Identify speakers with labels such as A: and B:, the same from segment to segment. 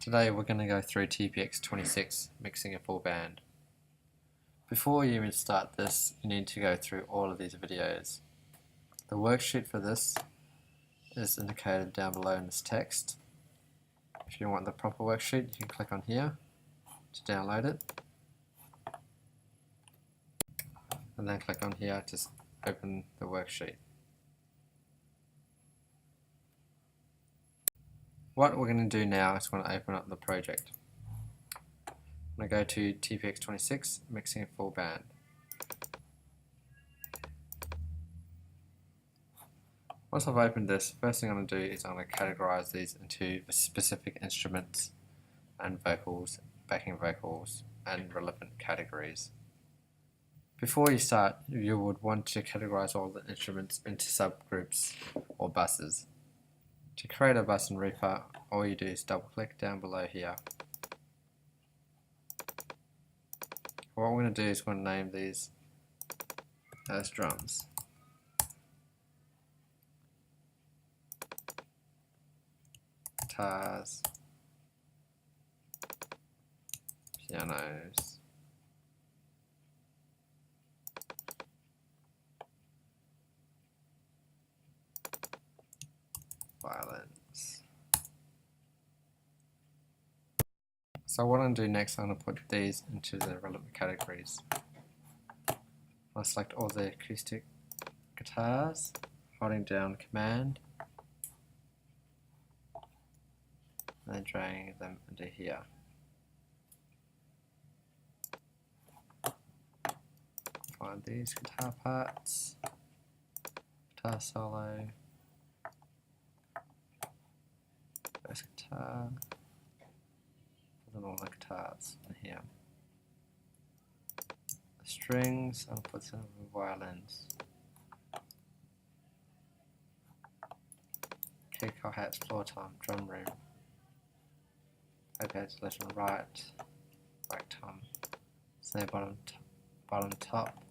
A: Today we're going to go through TPX26, mixing a full band. Before you even start this, you need to go through all of these videos. The worksheet for this is indicated down below in this text. If you want the proper worksheet, you can click on here to download it. And then click on here to open the worksheet. What we're going to do now is we're going to open up the project. I'm going to go to TPX26, mixing a full band. Once I've opened this, first thing I'm going to do is I'm going to categorize these into specific instruments and vocals, backing vocals, and relevant categories. Before you start, you would want to categorize all the instruments into subgroups or buses. To create a bus in Reaper, all you do is double click down below here. What we're going to do is we're going to name these as drums. Guitars, pianos, violins. So what I'm going to do next, I'm going to put these into the relevant categories. I'll select all the acoustic guitars, holding down Command, and then dragging them into here. Find these guitar parts, guitar solo, bass guitar, and all the guitars in here. The strings, I'll put some violins. Kick, hi-hats, floor tom, drum room. Hi-hats, left and right, tom, snare bottom, top.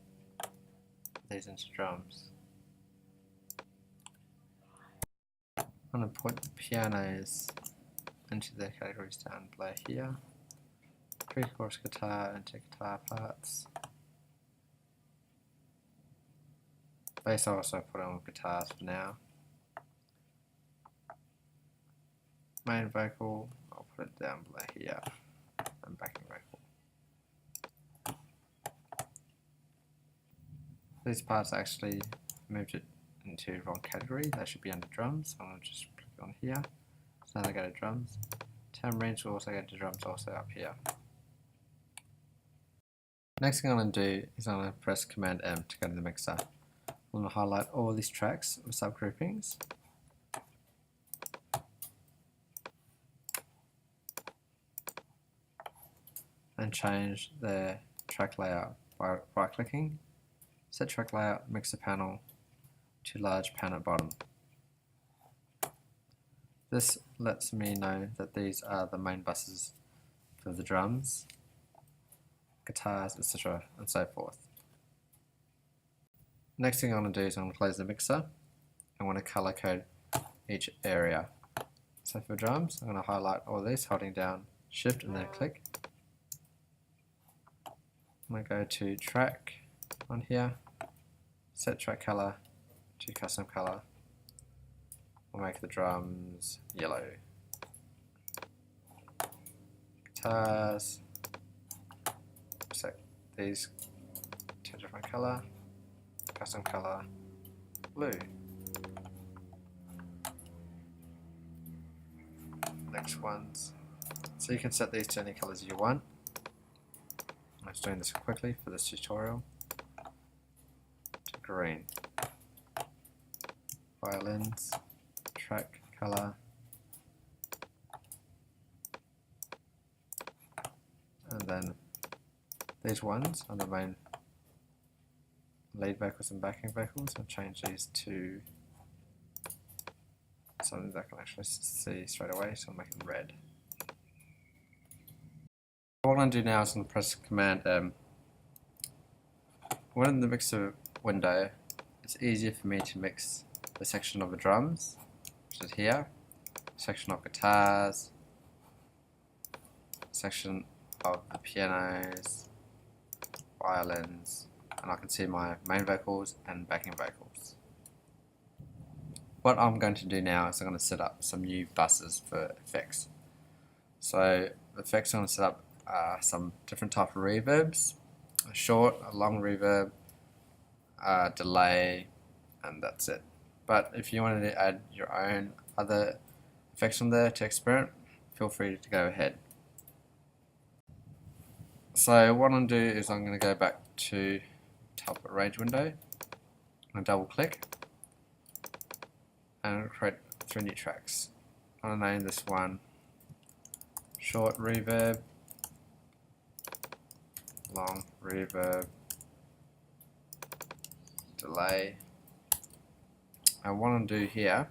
A: These into drums. I'm going to put pianos into the categories down below here. Pre-chorus guitar into guitar parts. Bass I'll also put on guitars for now. Main vocal, I'll put it down below here. And backing vocal. These parts actually moved it into the wrong category. They should be under drums. I'm going to just click on here. So now they go to drums. Tambourines will also go to drums, also up here. Next thing I'm going to do is I'm going to press Command M to go to the mixer. I'm going to highlight all these tracks with subgroupings. And change the track layout by right clicking. Set track layout, mixer panel to large pan at bottom. This lets me know that these are the main buses for the drums, guitars, etc. and so forth. Next thing I'm going to do is I'm going to close the mixer. I want to color code each area. So for drums, I'm going to highlight all these, holding down Shift and then click. I'm going to go to track on here, set track color to custom color. We'll make the drums yellow. Guitars, set these to a different color, custom color, blue. Next ones. So you can set these to any colors you want. I'm just doing this quickly for this tutorial. To green. Violins, track color, and then these ones are the main lead vocals and backing vocals. I'll change these to something that I can actually see straight away, so I'll make it red. What I'm going to do now is I'm going to press Command M. When in the mixer window, it's easier for me to mix the section of the drums, which is here, section of guitars, section of the pianos, violins, and I can see my main vocals and backing vocals. What I'm going to do now is I'm going to set up some new buses for effects. So the effects I'm going to set up are some different type of reverbs, a short, a long reverb, a delay, and that's it. But if you wanted to add your own other effects on there to experiment, feel free to go ahead. So what I'm going to do is I'm going to go back to top arrange window, I'm going to double click and create 3 new tracks. I'm going to name this one short reverb, long reverb, delay. And what I'm going to do here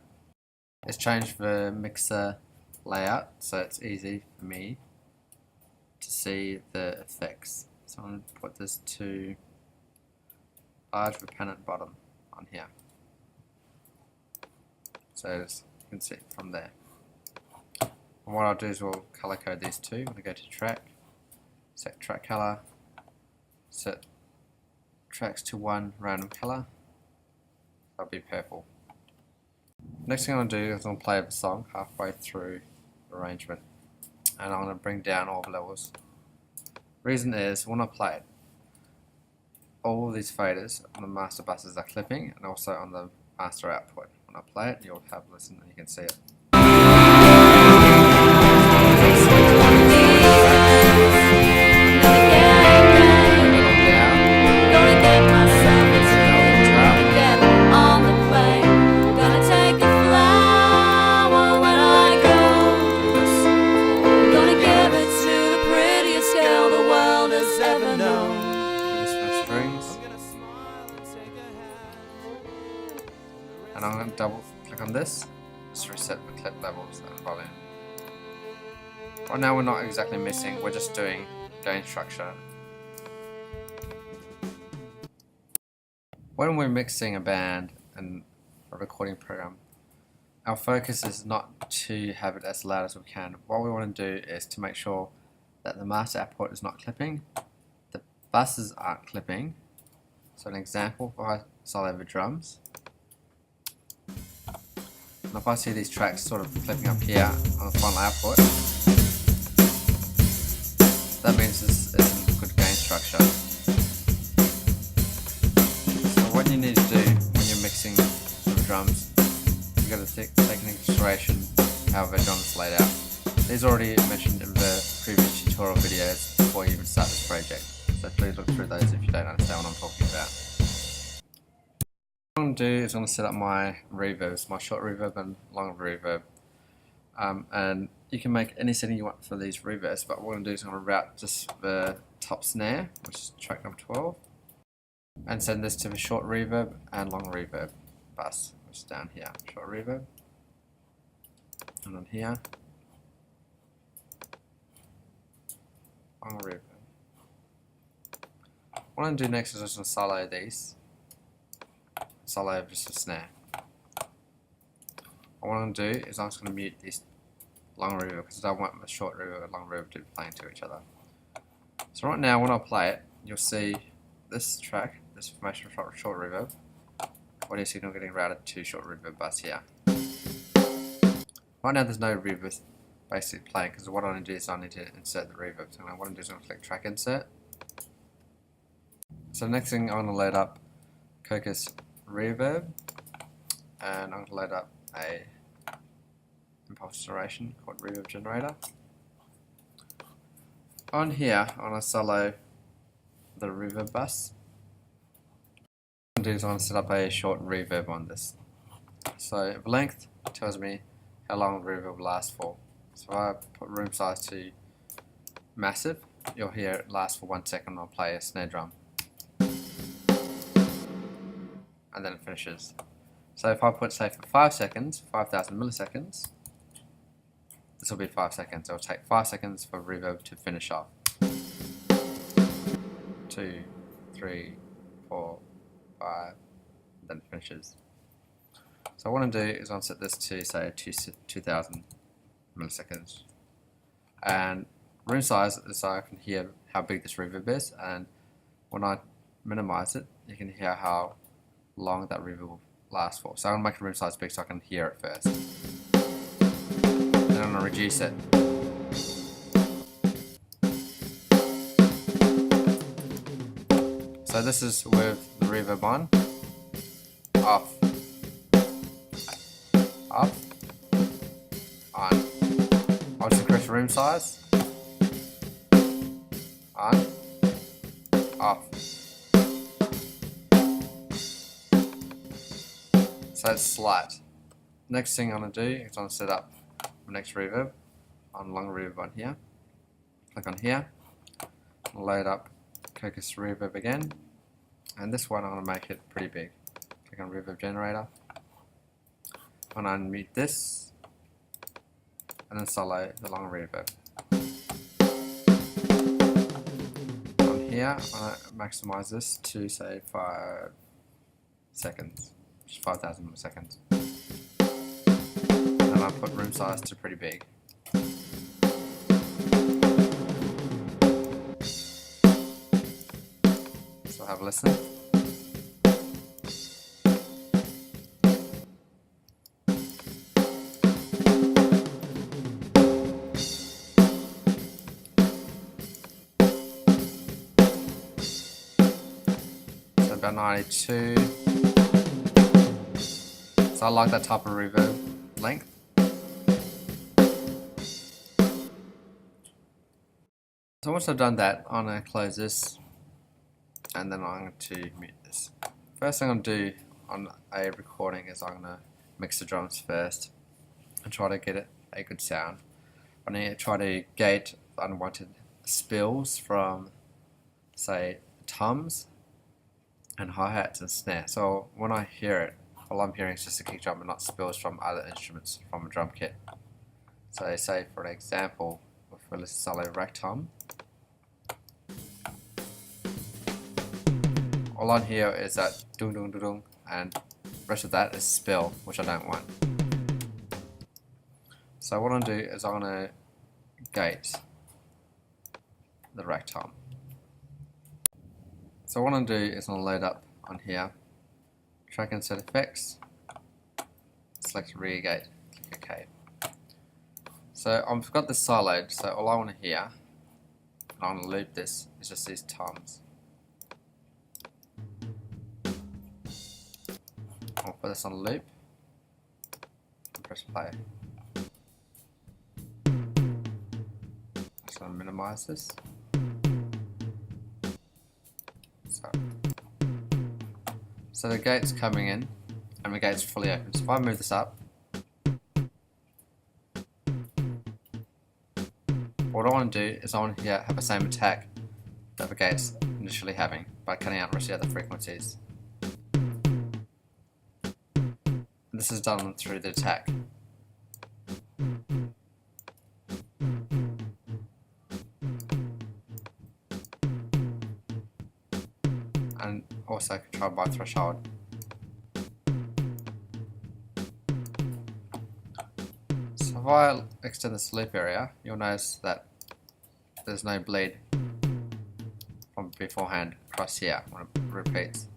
A: is change the mixer layout so it's easy for me to see the effects. So I'm going to put this to large repellent bottom on here, so as you can see from there. And what I'll do is we'll color code these two. I'm going to go to track, set track color, set tracks to one random color, that'll be purple. Next thing I'm going to do is I'm going to play the song halfway through the arrangement, and I'm going to bring down all the levels. Reason is, when I play it, all of these faders on the master buses are clipping, and also on the master output. When I play it, you'll have a listen and you can see it. And I'm going to double click on this, just reset the clip levels and volume. Right now we're not exactly mixing, we're just doing gain structure. When we're mixing a band and a recording program, our focus is not to have it as loud as we can. What we want to do is to make sure that the master output is not clipping, the buses aren't clipping. So an example, if I solo over drums, and if I see these tracks sort of clipping up here on the final output, that means this isn't a good gain structure. So what you need to do when you're mixing the drums, you've got to take into consideration how the drum is laid out. These are already mentioned in the previous tutorial videos before you even start this project, so please look through those if you don't understand what I'm talking about. What I'm going to do is I'm going to set up my reverbs, my short reverb and long reverb, and you can make any setting you want for these reverbs, but what I'm going to do is I'm going to route just the top snare, which is track number 12, and send this to the short reverb and long reverb bus, which is down here. Short reverb, and on here, long reverb. What I'm going to do next is just going to solo these. Solo over just a snare. What I'm going to do is I'm just going to mute this long reverb because I don't want the short reverb and long reverb to be playing to each other. So right now when I play it, you'll see this track, this information short reverb, audio signal getting routed to short reverb bus here. Right now there's no reverb basically playing because what I need to do is I need to insert the reverb. So what I'm going to do is I'm going to click track insert. So the next thing I'm going to load up Cocos reverb, and I'm going to load up a impulse generation called reverb generator. On here I'm going to solo the reverb bus. What I'm going to do is I'm going to set up a short reverb on this. So the length tells me how long the reverb will last for. So if I put room size to massive, you'll hear it last for 1 second. I'll play a snare drum, and then it finishes. So if I put, say, for 5 seconds, 5,000 milliseconds, this will be 5 seconds. It will take 5 seconds for reverb to finish off. 2, 3, 4, 5, then it finishes. So what I'm going to do is I'll set this to, say, 2,000 milliseconds. And Room size is so I can hear how big this reverb is, and when I minimize it, you can hear how long that reverb will last for. So I'm going to make the room size big so I can hear it first. Then I'm going to reduce it. So this is with the reverb on, off, off, on. I'll just increase the room size, on, off. So it's slight. Next thing I'm going to do is I'm going to set up my next reverb on long reverb on here. Click on here, load up Cocos reverb again, and this one I'm going to make it pretty big. Click on reverb generator, I'm going to unmute this, and then solo the long reverb. On here, I'm going to maximize this to say 5 seconds, which is 5,000 milliseconds. And I put room size to pretty big. So have a listen. So about 92. So I like that type of reverb length. So once I've done that, I'm going to close this, and then I'm going to mute this. First thing I'm going to do on a recording is I'm going to mix the drums first and try to get it a good sound. I'm going to try to gate unwanted spills from, say, toms and hi-hats and snare. So when I hear it, all I'm hearing is just a kick drum and not spills from other instruments from a drum kit. So say for an example, if we listen to solo rack tom, all on here is that dung dung dung dung, and the rest of that is spill, which I don't want. So what I'm going to do is I'm going to gate the rack tom. So what I'm going to do is I'm going to load up on here, track and set effects, select rear gate, click OK. So I've got this siloed, so all I want to hear, and I'm going to loop this, is just these toms. I'll put this on a loop and press play. Just going to minimize this. So the gate's coming in and the gate's fully open. So if I move this up, what I want to do is I want to have the same attack that the gate's initially having by cutting out the rest of the other frequencies. This is done through the attack. And also control by threshold. So if I extend this loop area, you'll notice that there's no bleed from beforehand across here when it repeats.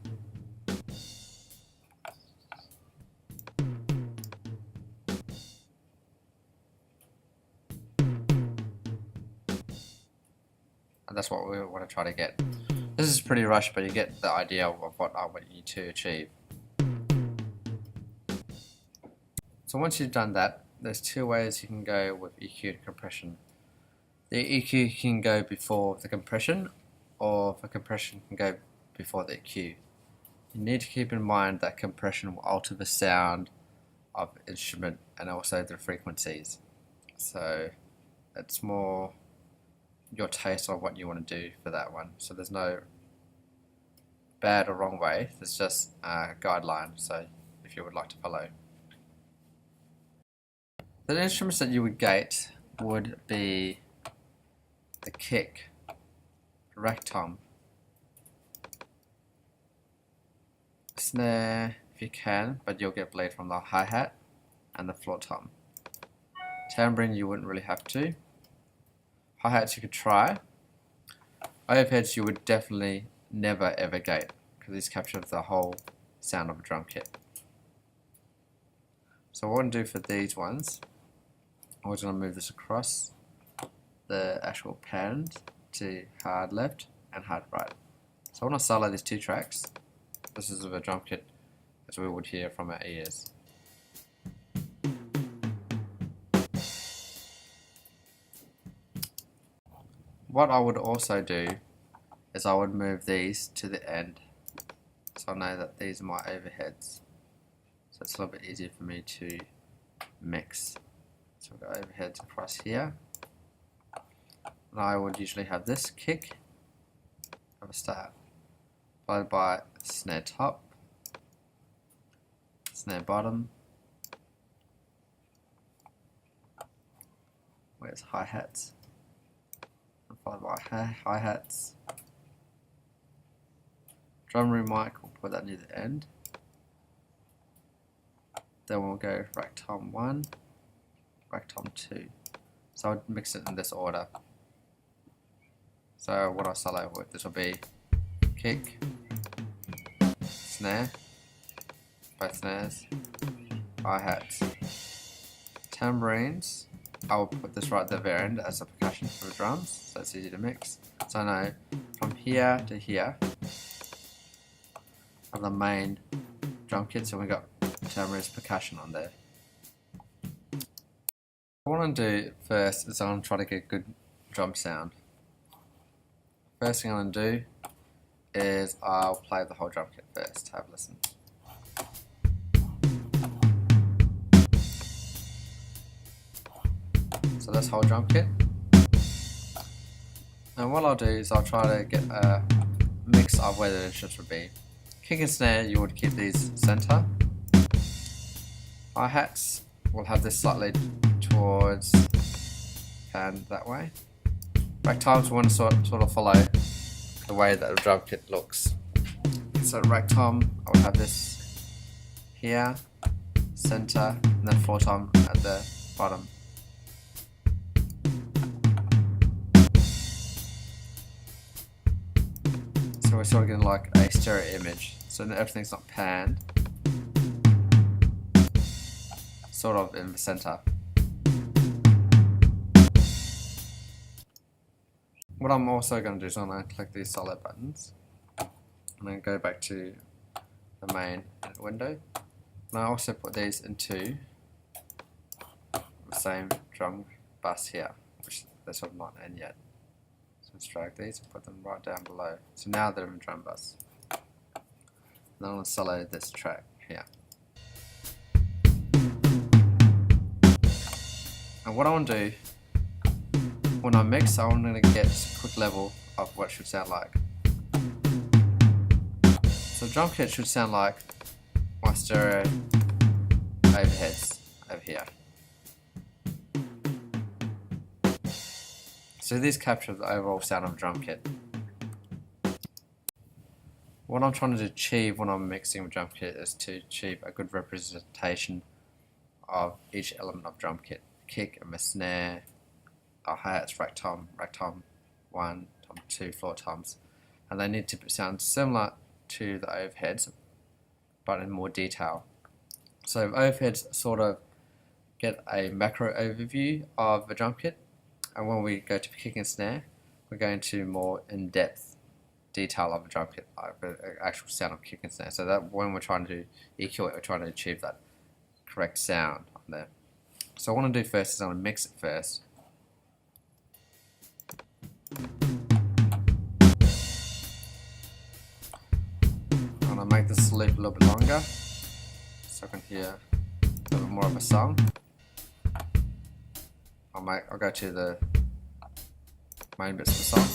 A: And that's what we want to try to get. This is pretty rushed, but you get the idea of what I want you to achieve. So once you've done that, there's two ways you can go with EQ and compression. The EQ can go before the compression, or the compression can go before the EQ. You need to keep in mind that compression will alter the sound of the instrument and also the frequencies. So it's more your taste on what you want to do for that one. So there's no bad or wrong way, there's just a guideline, so if you would like to follow. The instruments that you would gate would be the kick, rack tom, snare if you can, but you'll get bleed from the hi-hat, and the floor tom. Tambourine you wouldn't really have to. Hi-hats you could try. Overheads you would definitely never ever gate, because these capture the whole sound of a drum kit. So what I want to do for these ones, I'm just going to move this across the actual pattern to hard left and hard right. So I want to solo these 2 tracks. This is of a drum kit as we would hear from our ears. What I would also do is I would move these to the end, so I know that these are my overheads, so it's a little bit easier for me to mix. So we've got overheads across here, and I would usually have this kick of a start, followed by snare top, snare bottom, where's hi-hats, followed by hi-hats, drum room mic, we'll put that near the end, then we'll go rack tom 1, rack tom 2, so I would mix it in this order. So what I solo with, this will be kick, snare, both snares, hi-hats, tambourines. I will put this right at the very end as a percussion for the drums, so it's easy to mix. So I know from here to here of the main drum kit, so we got tambourines, percussion on there. What I want to do first is I'm going to try to get a good drum sound. First thing I'm going to do is I'll play the whole drum kit first. Have a listen. So that's whole drum kit. And what I'll do is I'll try to get a mix of where the instruments would be. Kick and snare, you would keep these center. Hi-hats will have this slightly towards and that way. Rack toms want to sort of follow the way that the drum kit looks. So rack tom, I would have this here, center, and then floor tom at the bottom. So we're sort of getting like a stereo image, so everything's not panned, sort of in the center. What I'm also going to do is I'm going to click these solo buttons and then go back to the main window, and I also put these into the same drum bus here, which they're sort of not in yet. So let's drag these and put them right down below. So now they're in drum bus. And then I'm going to solo this track here. And what I want to do when I mix, I'm going to get a quick level of what it should sound like. So the drum kit should sound like my stereo overheads over here. So these capture the overall sound of a drum kit. What I'm trying to achieve when I'm mixing a drum kit is to achieve a good representation of each element of drum kit. Kick and my snare, hi-hats, rack tom 1, tom 2, floor toms, and they need to sound similar to the overheads but in more detail. So overheads sort of get a macro overview of the drum kit, and when we go to kick and snare, we're going to more in-depth detail of a drum kit, like the actual sound of kick and snare. So that when we're trying to EQ it, we're trying to achieve that correct sound on there. So what I want to do first is I'm going to mix it first. I'm going to make this loop a little bit longer so I can hear a little bit more of a song. I'll go to the main bits of the song.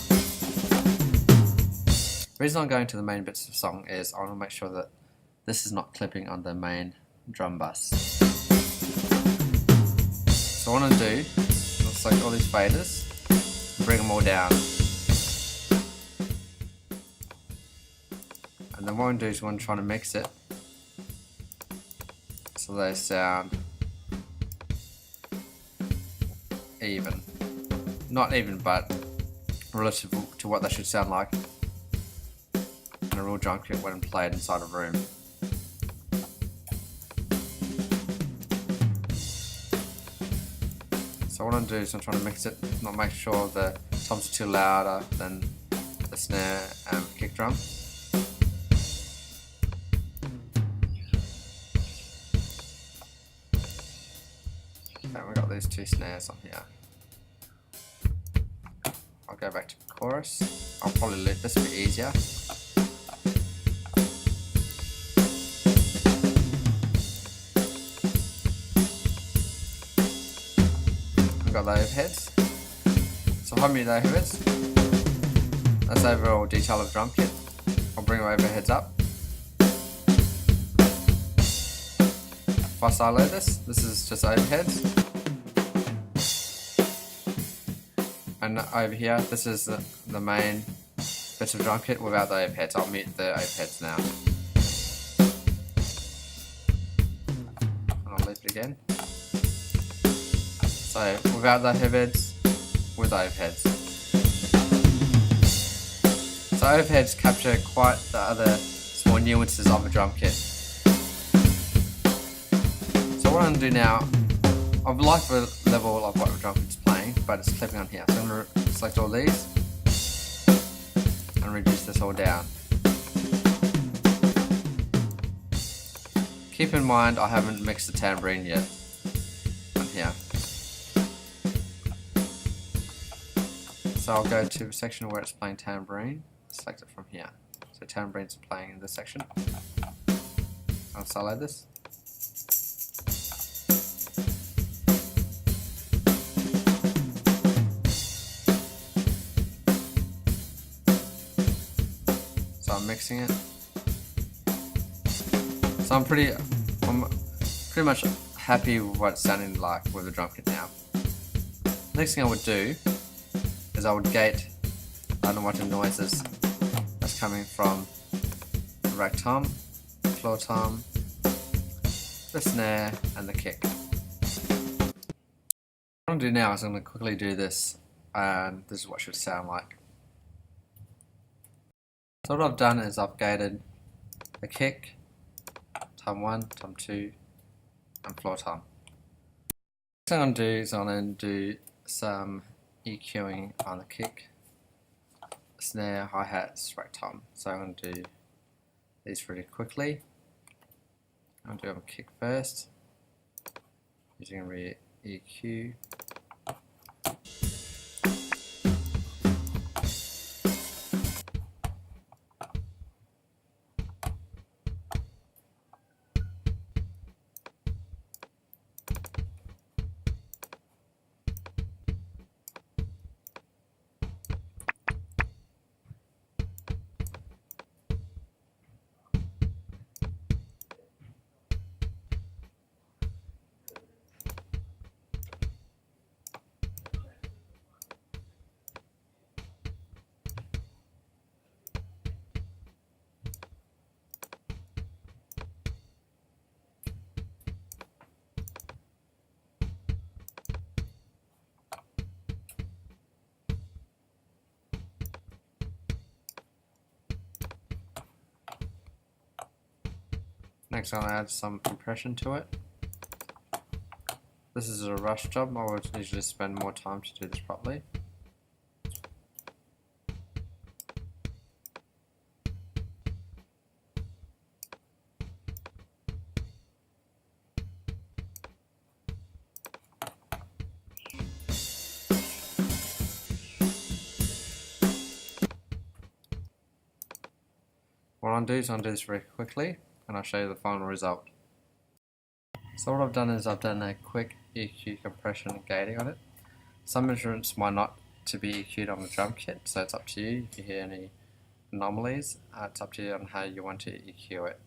A: The reason I'm going to the main bits of the song is I want to make sure that this is not clipping on the main drum bus. So what I want to do is select all these faders and bring them all down. And then what I'm going to do is I'm trying to mix it so they sound even. not even, but relative to what they should sound like in a real drum kit when played inside a room. So what I'm doing is I'm trying to mix it, not make sure the toms are too louder than the snare and kick drum. Okay, we've got these two snares on here. I'll go back to the chorus. I'll probably let this be easier. I've got the overheads. So hide me the overheads. That's the overall detail of drum kit. I'll bring my overheads up. If I silo this is just overheads. And over here, this is the main bit of drum kit without the overheads. I'll mute the overheads now. And I'll loop it again. So without the overheads, with overheads. So overheads capture quite the other small nuances of a drum kit. So what I'm going to do now, I've liked the level of what the drum kit's playing, but it's clipping on here. So I'm going to select all these and reduce this all down. Keep in mind I haven't mixed the tambourine yet on here. So I'll go to the section where it's playing tambourine, select it from here. So tambourine's playing in this section. I'll solo this. So I'm mixing it. So I'm pretty much happy with what it's sounding like with the drum kit now. Next thing I would do is I would gate underwater noises that's coming from the rack tom, the floor tom, the snare and the kick. What I'm going to do now is I'm going to quickly do this, and this is what it should sound like. So what I've done is I've gated the kick, tom 1, tom 2 and floor tom. Next thing I'm going to do is I'm going to do some EQing on the kick, snare, hi-hats, rack tom. So I'm going to do these really quickly. I'm going to do a kick first, using a rear EQ. Next I'll add some compression to it. This is a rush job, I would usually spend more time to do this properly. What I'll do is I'll do this very quickly and I'll show you the final result. So what I've done is I've done a quick EQ compression and gating on it. Some instruments might not to be EQ'd on the drum kit, so it's up to you. If you hear any anomalies, it's up to you on how you want to EQ it.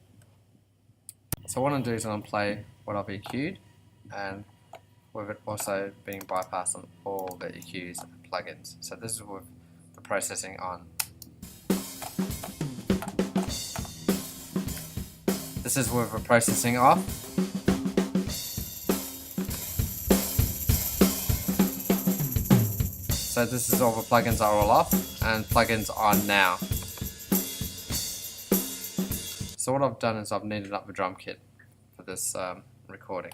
A: So what I'm going to do is I'm going to play what I've EQ'd, and with it also being bypassed on all the EQs and plugins. So this is with the processing on. This is with the processing off. So this is all the plugins are all off, and plugins on now. So what I've done is I've kneaded up the drum kit for this recording.